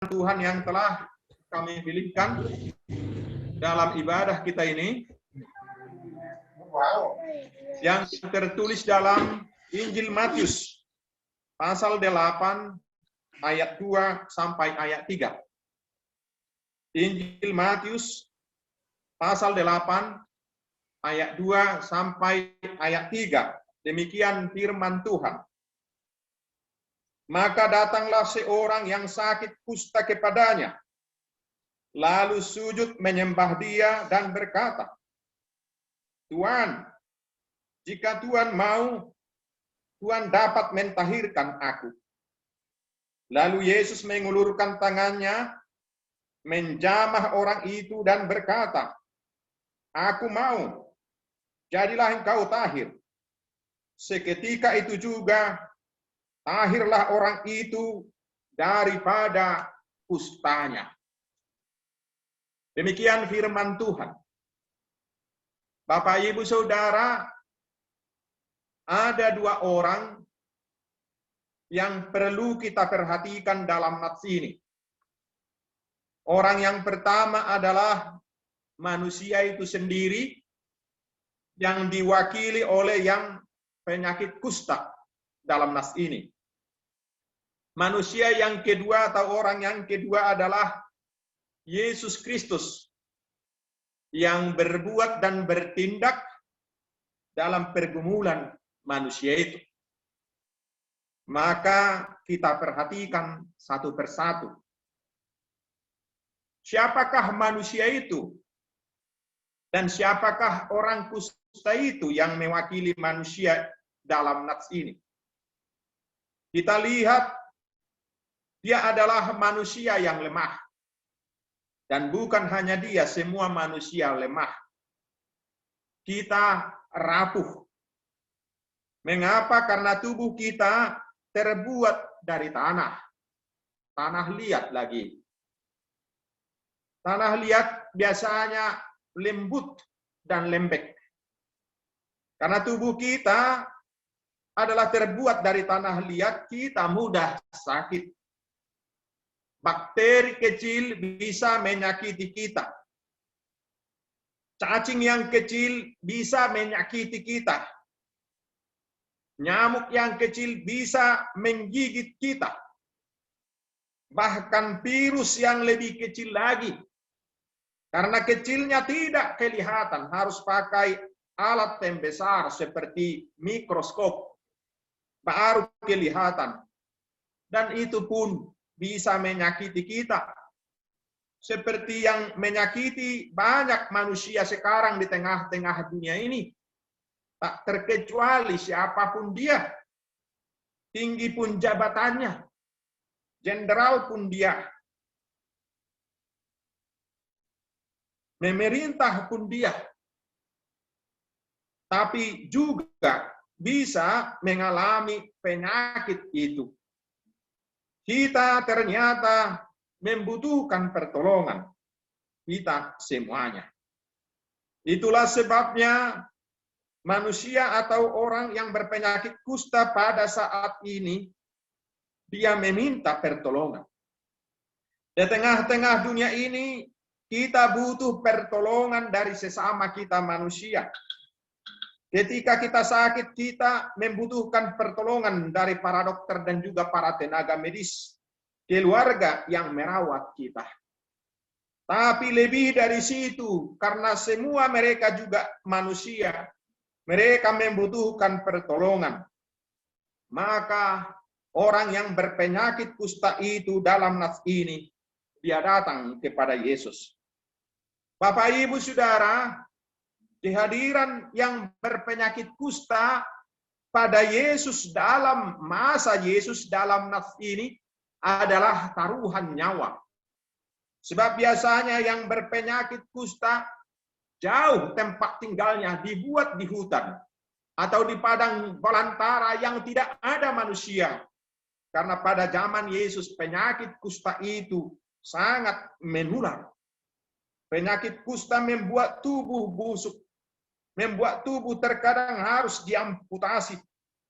Tuhan yang telah kami pilihkan dalam ibadah kita ini, yang tertulis dalam Injil Matius pasal 8 ayat 2 sampai ayat 3. Injil Matius pasal 8 ayat 2 sampai ayat 3. Demikian firman Tuhan. Maka datanglah seorang yang sakit kusta kepadanya, lalu sujud menyembah dia dan berkata, Tuhan, jika Tuhan mau, Tuhan dapat mentahirkan aku. Lalu Yesus mengulurkan tangannya, menjamah orang itu dan berkata, Aku mau, jadilah engkau tahir. Seketika itu juga, tahirlah orang itu daripada kustanya. Demikian firman Tuhan. Bapak, Ibu, Saudara, ada dua orang yang perlu kita perhatikan dalam nats ini. Orang yang pertama adalah manusia itu sendiri yang diwakili oleh yang penyakit kusta dalam nas ini. Manusia yang kedua atau orang yang kedua adalah Yesus Kristus yang berbuat dan bertindak dalam pergumulan manusia itu. Maka kita perhatikan satu persatu. Siapakah manusia itu? Dan siapakah orang kusta itu yang mewakili manusia dalam nats ini? Kita lihat, dia adalah manusia yang lemah. Dan bukan hanya dia, semua manusia lemah. Kita rapuh. Mengapa? Karena tubuh kita terbuat dari tanah. Tanah liat lagi. Tanah liat biasanya lembut dan lembek. Karena tubuh kita adalah terbuat dari tanah liat, kita mudah sakit. Bakteri kecil bisa menyakiti kita. Cacing yang kecil bisa menyakiti kita. Nyamuk yang kecil bisa menggigit kita. Bahkan virus yang lebih kecil lagi. Karena kecilnya tidak kelihatan, harus pakai alat yang besar seperti mikroskop. Baru kelihatan. Dan itu pun bisa menyakiti kita. Seperti yang menyakiti banyak manusia sekarang di tengah-tengah dunia ini. Tak terkecuali siapapun dia. Tinggi pun jabatannya. Jenderal pun dia. Memerintah pun dia. Tapi juga bisa mengalami penyakit itu. Kita ternyata membutuhkan pertolongan. Kita semuanya. Itulah sebabnya manusia atau orang yang berpenyakit kusta pada saat ini, dia meminta pertolongan. Di tengah-tengah dunia ini, kita butuh pertolongan dari sesama kita manusia. Ketika kita sakit, kita membutuhkan pertolongan dari para dokter dan juga para tenaga medis, keluarga yang merawat kita. Tapi lebih dari situ, karena semua mereka juga manusia, mereka membutuhkan pertolongan. Maka orang yang berpenyakit kusta itu dalam nats ini, dia datang kepada Yesus. Bapak, Ibu, Saudara, kehadiran yang berpenyakit kusta pada Yesus dalam masa Yesus dalam nats ini adalah taruhan nyawa. Sebab biasanya yang berpenyakit kusta jauh tempat tinggalnya, dibuat di hutan atau di padang belantara yang tidak ada manusia. Karena pada zaman Yesus penyakit kusta itu sangat menular. Penyakit kusta membuat tubuh busuk, membuat tubuh terkadang harus diamputasi,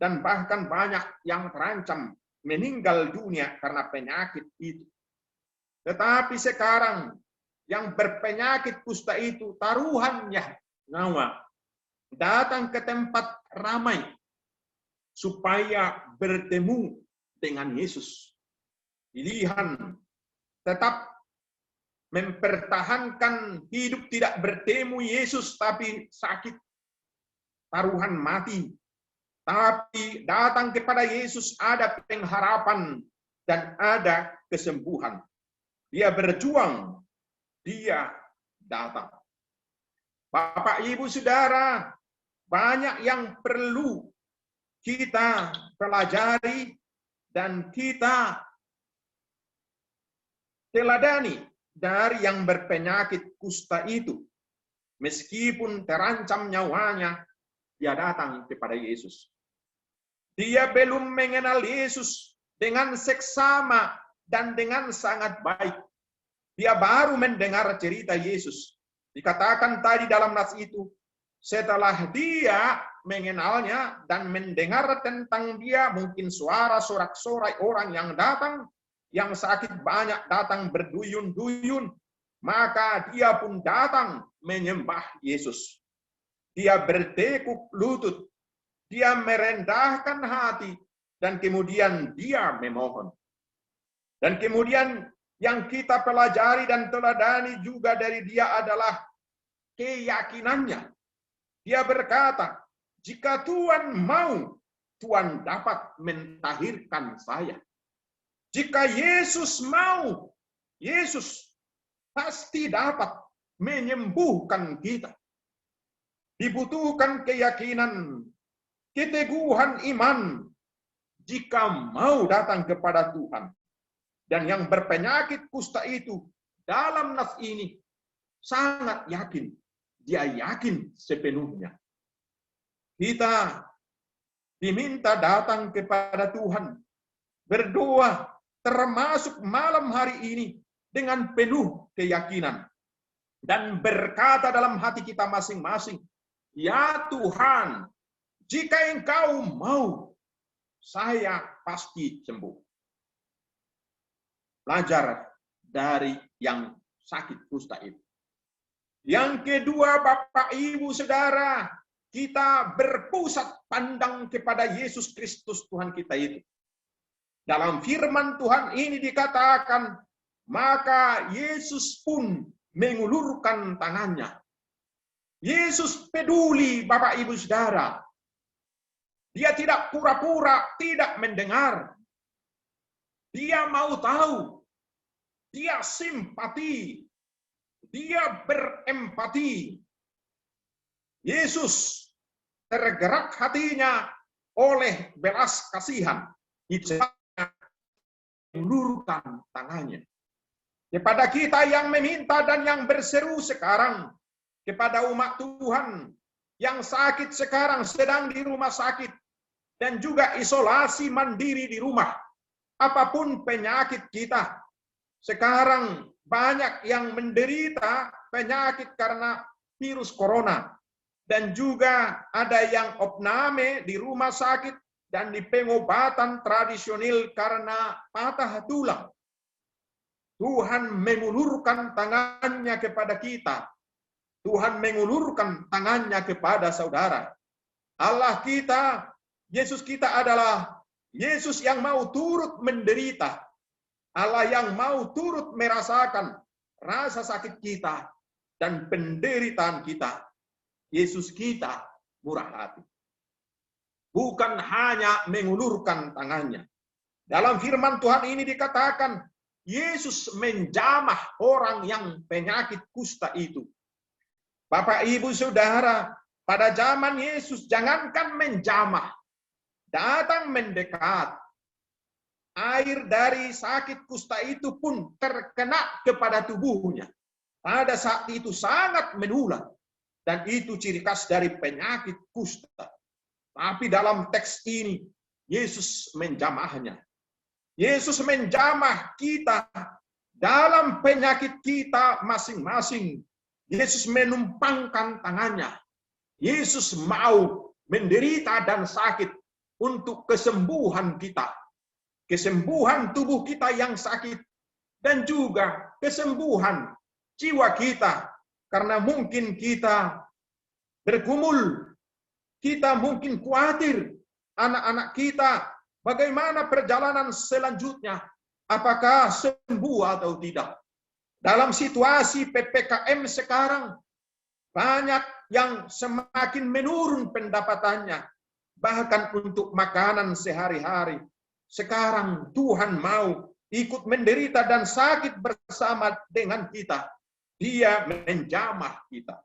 dan bahkan banyak yang terancam meninggal dunia karena penyakit itu. Tetapi sekarang yang berpenyakit kusta itu taruhannya nyawa datang ke tempat ramai supaya bertemu dengan Yesus. Pilihan tetap mempertahankan hidup tidak bertemu Yesus tapi sakit, taruhan mati. Tapi datang kepada Yesus ada pengharapan dan ada kesembuhan. Dia berjuang, dia datang. Bapak, Ibu, Saudara, banyak yang perlu kita pelajari dan kita teladani dari yang berpenyakit kusta itu. Meskipun terancam nyawanya, dia datang kepada Yesus. Dia belum mengenal Yesus dengan seksama dan dengan sangat baik. Dia baru mendengar cerita Yesus. Dikatakan tadi dalam nas itu, setelah dia mengenalnya dan mendengar tentang dia, mungkin suara sorak-sorai orang yang datang, yang sakit banyak datang berduyun-duyun, maka dia pun datang menyembah Yesus. Dia bertekuk lutut, dia merendahkan hati, dan kemudian dia memohon. Dan kemudian yang kita pelajari dan teladani juga dari dia adalah keyakinannya. Dia berkata, jika Tuhan mau, Tuhan dapat mentahirkan saya. Jika Yesus mau, Yesus pasti dapat menyembuhkan kita. Dibutuhkan keyakinan, keteguhan iman, jika mau datang kepada Tuhan. Dan yang berpenyakit kusta itu dalam nas ini sangat yakin. Dia yakin sepenuhnya. Kita diminta datang kepada Tuhan, berdoa, termasuk malam hari ini dengan penuh keyakinan. Dan berkata dalam hati kita masing-masing, ya Tuhan, jika Engkau mau, saya pasti sembuh. Belajar dari yang sakit kusta itu. Yang kedua, Bapak, Ibu, Saudara, kita berpusat pandang kepada Yesus Kristus Tuhan kita itu. Dalam firman Tuhan ini dikatakan, maka Yesus pun mengulurkan tangannya. Yesus peduli, Bapak, Ibu, Saudara. Dia tidak pura-pura tidak mendengar. Dia mau tahu, dia simpati, dia berempati. Yesus tergerak hatinya oleh belas kasihan. Dia mengulurkan tangannya. Kepada kita yang meminta dan yang berseru sekarang, kepada umat Tuhan yang sakit sekarang sedang di rumah sakit, dan juga isolasi mandiri di rumah. Apapun penyakit kita, sekarang banyak yang menderita penyakit karena virus corona. Dan juga ada yang opname di rumah sakit dan di pengobatan tradisional karena patah tulang. Tuhan mengulurkan tangannya kepada kita. Tuhan mengulurkan tangannya kepada saudara. Allah kita, Yesus kita adalah Yesus yang mau turut menderita. Allah yang mau turut merasakan rasa sakit kita dan penderitaan kita. Yesus kita murah hati. Bukan hanya mengulurkan tangannya. Dalam firman Tuhan ini dikatakan, Yesus menjamah orang yang penyakit kusta itu. Bapak, Ibu, Saudara, pada zaman Yesus jangankan menjamah, datang mendekat. Air dari sakit kusta itu pun terkena kepada tubuhnya. Pada saat itu sangat menular. Dan itu ciri khas dari penyakit kusta. Tapi dalam teks ini, Yesus menjamahnya. Yesus menjamah kita dalam penyakit kita masing-masing. Yesus menumpangkan tangannya. Yesus mau menderita dan sakit untuk kesembuhan kita. Kesembuhan tubuh kita yang sakit dan juga kesembuhan jiwa kita. Karena mungkin kita bergumul, kita mungkin khawatir anak-anak kita bagaimana perjalanan selanjutnya, apakah sembuh atau tidak. Dalam situasi PPKM sekarang, banyak yang semakin menurun pendapatannya, bahkan untuk makanan sehari-hari. Sekarang Tuhan mau ikut menderita dan sakit bersama dengan kita. Dia menjamah kita.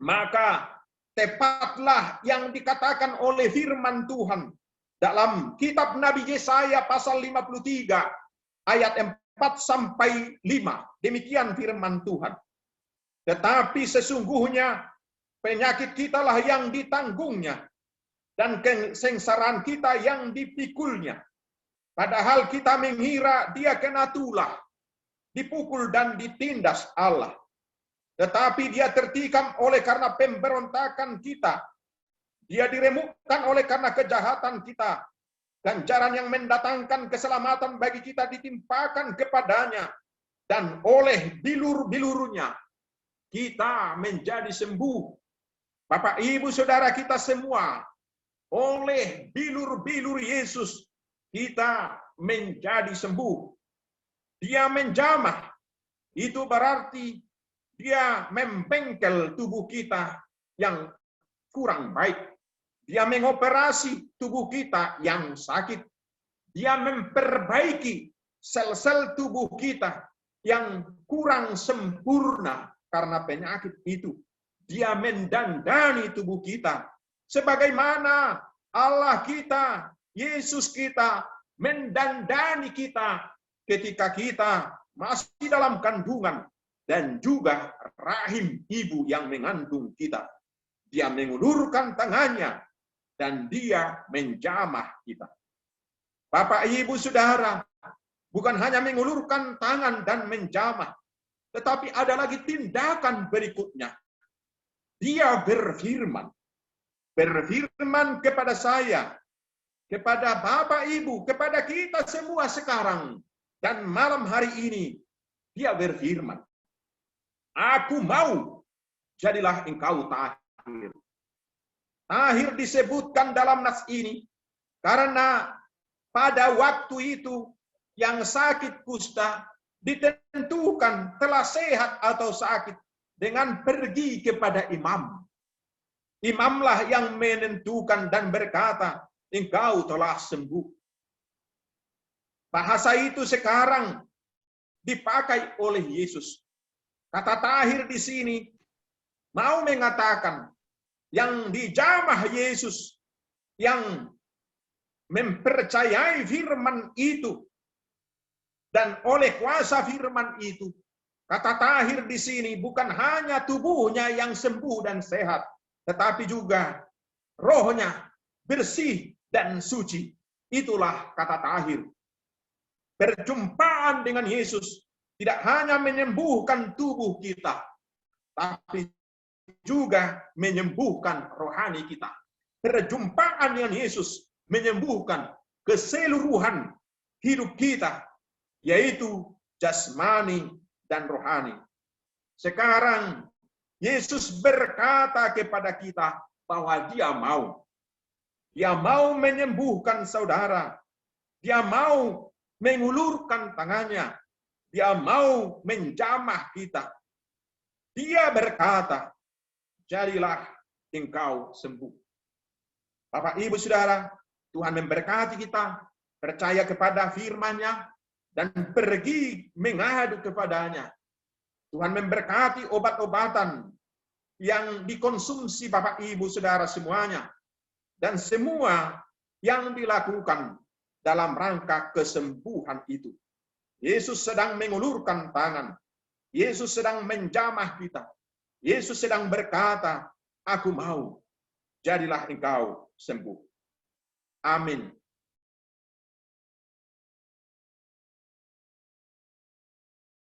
Maka tepatlah yang dikatakan oleh firman Tuhan dalam kitab Nabi Yesaya pasal 53 ayat 4-5. Demikian firman Tuhan. Tetapi sesungguhnya penyakit kitalah yang ditanggungnya, dan kesengsaraan kita yang dipikulnya. Padahal kita mengira dia kena tulah, dipukul dan ditindas Allah. Tetapi dia tertikam oleh karena pemberontakan kita. Dia diremukkan oleh karena kejahatan kita. Ganjaran yang mendatangkan keselamatan bagi kita ditimpakan kepadanya. Dan oleh bilur-bilurunya kita menjadi sembuh. Bapak, Ibu, Saudara kita semua, oleh bilur-bilur Yesus kita menjadi sembuh. Dia menjamah. Itu berarti dia membengkel tubuh kita yang kurang baik. Dia mengoperasi tubuh kita yang sakit. Dia memperbaiki sel-sel tubuh kita yang kurang sempurna karena penyakit itu. Dia mendandani tubuh kita. Sebagaimana Allah kita, Yesus kita, mendandani kita ketika kita masih dalam kandungan dan juga rahim ibu yang mengandung kita. Dia mengulurkan tangannya dan dia menjamah kita. Bapak, Ibu, Saudara, bukan hanya mengulurkan tangan dan menjamah, tetapi ada lagi tindakan berikutnya. Dia berfirman kepada saya, kepada Bapak, Ibu, kepada kita semua sekarang dan malam hari ini. Dia berfirman, aku mau, jadilah engkau tahir. Tahir disebutkan dalam nas ini karena pada waktu itu yang sakit kusta ditentukan telah sehat atau sakit dengan pergi kepada imam. Imamlah yang menentukan dan berkata, engkau telah sembuh. Bahasa itu sekarang dipakai oleh Yesus. Kata tahir di sini mau mengatakan yang dijamah Yesus, yang mempercayai firman itu, dan oleh kuasa firman itu, kata tahir di sini bukan hanya tubuhnya yang sembuh dan sehat, tetapi juga rohnya bersih dan suci. Itulah kata tahir. Perjumpaan dengan Yesus tidak hanya menyembuhkan tubuh kita, tapi juga menyembuhkan rohani kita. Perjumpaan dengan Yesus menyembuhkan keseluruhan hidup kita, yaitu jasmani dan rohani. Sekarang Yesus berkata kepada kita bahwa Dia mau menyembuhkan saudara. Dia mau mengulurkan tangannya. Dia mau menjamah kita. Dia berkata, jadilah engkau sembuh. Bapak, Ibu, Saudara, Tuhan memberkati kita, percaya kepada firman-Nya, dan pergi mengadu kepadanya. Tuhan memberkati obat-obatan yang dikonsumsi Bapak, Ibu, Saudara semuanya, dan semua yang dilakukan dalam rangka kesembuhan itu. Yesus sedang mengulurkan tangan. Yesus sedang menjamah kita. Yesus sedang berkata, aku mau, jadilah engkau sembuh. Amin.